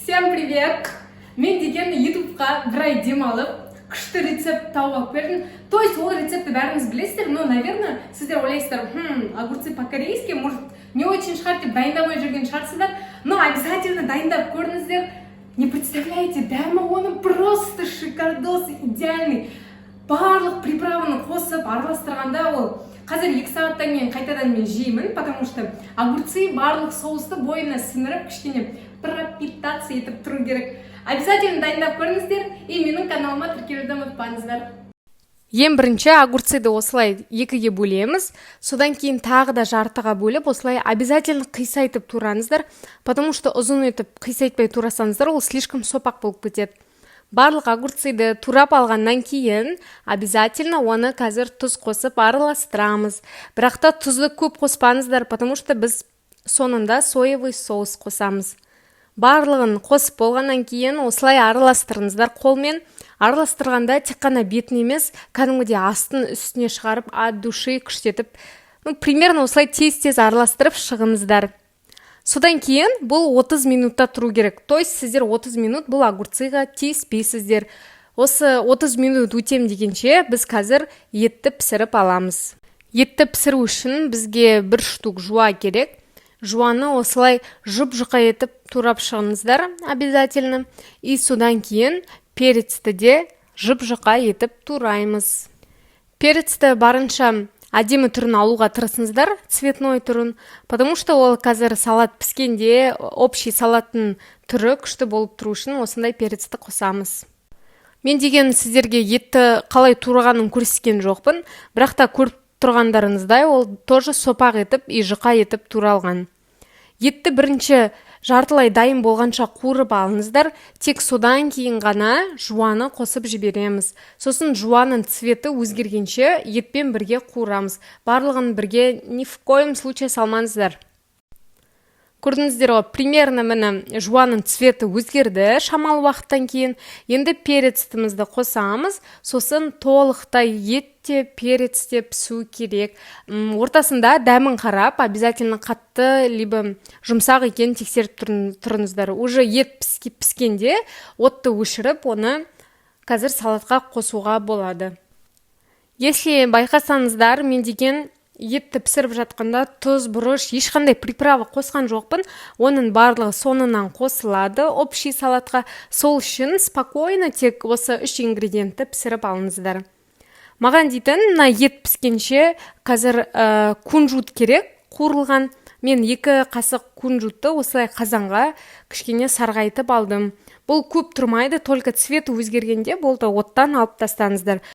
Всем привет! Мен деген ютубқа бір ай демалып, күшті рецепт тауып алып бердім. То есть ол рецепті бәріңіз білесіздер, но, наверное, сіздер ойлайсыздар, огурцы по-корейски, может, не очень шығар деп дайындамай жүрген шығарсыздар, но обязательно дайындап көріңіздер. Не представляете, дәмі оның просто шикардос, идеальный. Барлық приправаны қосып, араластырғанда ол қазір 2 сағаттан кейін қайтадан мен жеймін, потому что огурцы барлық соусты бойына сіңіріп, кішкене пропитаться етіп тұру керек. Обязательно дайындап көріңіздер и менің каналыма тіркелуді ұмытпаңыздар. Ең бірінші огурцыды осылай екіге бөлеміз, содан кейін тағы да жартыға бөліп, осылай обязательно қисайтып тураңыздар, потому что ұзын етіп қисайтпай турасаңыздар, ол слишком сопақ болып кетеді. Барлық огурцыды турап алғаннан кейін обязательно оны қазір тұз қосып араластырамыз. Бірақ та тұзды көп қоспаңыздар, потому что біз соңында соевый соус қосамыз. Барлығын қосып болғаннан кейін осылай араластырыңыздар қолмен. Араластырғанда тек қана бетін емес, кәдімгідей астын үстіне шығарып, от души күштетіп, примерно осылай тез-тез араластырып шығыңыздар. Содан кейін бұл 30 минутта тұру керек. То есть сіздер 30 минут бұл огурцыға тиіспейсіздер. Осы 30 минут өтем дегенше біз қазір етті пісіріп аламыз. Етті пісіру үшін бізге 1 штук жуа керек. Жуаны осылай жұп-жұқа етіп турап шығыңыздар обязательно. И содан кейін перецті де жұп-жұқа етіп тураймыз. Перецті барынша әдемі түрін алуға тырысыңыздар, цветной түрін, потому что ол қазір салат піскенде общий салаттың түрі күшті болып тұру үшін осындай перецті қосамыз. Мен деген сіздерге етті қалай турағанын көрсеткен жоқпын, бірақ та көріп тұрғандарыңыздай ол тоже сопақ етіп и жұқа етіп туралған. Етті бірінші жартылай дайын болғанша қуырып алыңыздар, тек содан кейін ғана жуаны қосып жібереміз. Сосын жуанын цветі өзгергенше етпен бірге қуырамыз. Барлығын бірге ни в коем случае салмаңыздар. Көрдіңіздер ғой, примерно міне жуанын цветі өзгерді шамалы уақыттан кейін. Енді перецтімізді қосамыз, сосын толықтай етте перецте пісу керек. Ортасында дәмін қарап, обязательно қатты, либо жұмсақ екен тексеріп тұрыңыздар. Уже ет піскенде отты өшіріп, оны қазір салатқа қосуға болады. Если байқасаңыздар, мен деген етті пісіріп жатқанда тұз, бұрыш, ешқандай приправа қосқан жоқпын. Оның барлығы соңынан қосылады общий салатқа. Сол үшін спокойно тек осы 3 ингредиентті пісіріп алыңыздар. Маған дейтін, мына ет піскенше қазір кунжут керек, қуырылған. Мен 2 қасық кунжутты осылай қазанға кішкене сарғайтып алдым. Бұл көп тұрмайды, только цветі өзгергенде болды, оттан алып тастаңыздар.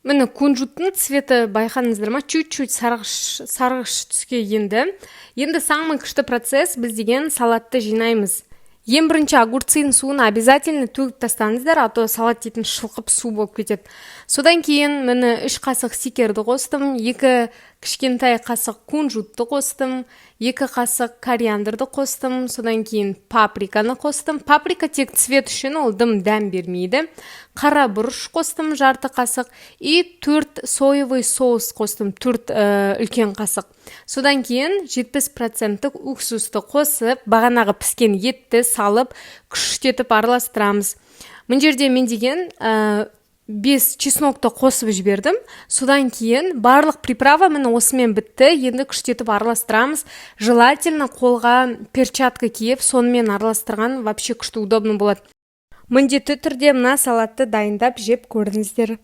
Міне кунжуттың цветі байқадыңыздар ма? Чуть-чуть сарғыш түске енді. Енді самый күшті процесс, біз деген салатты жинаймыз. Ең бірінші огурцының суын обязательно төгіп тастаңыздар, а то салат дейтін шылқып су болып кетеді. Содан кейін міне 3 қасық сикерді қостым, 2 кішкентай қасық кунжутты қостым, 2 қасық кориандрды қостым, содан кейін паприканы қостым. Паприка тек цвет үшін, ол дәм бермейді. Қара бұрыш қостым, жарты қасық, и 4 соевый соус қостым, 4 үлкен қасық. Содан кейін 70% уксусты қосып, бағанағы піскен етті салып, күштетіп араластырамыз. Мына жерде мен деген 5 чеснокты қосып жібердім. Содан кейін барлық приправа міне осымен бітті. Енді күштетіп араластырамыз. Желательно қолға перчатка киіп, сонымен араластырған вообще күшті удобно болады. Міндетті түрде мына салатты дайындап жеп көріңіздер.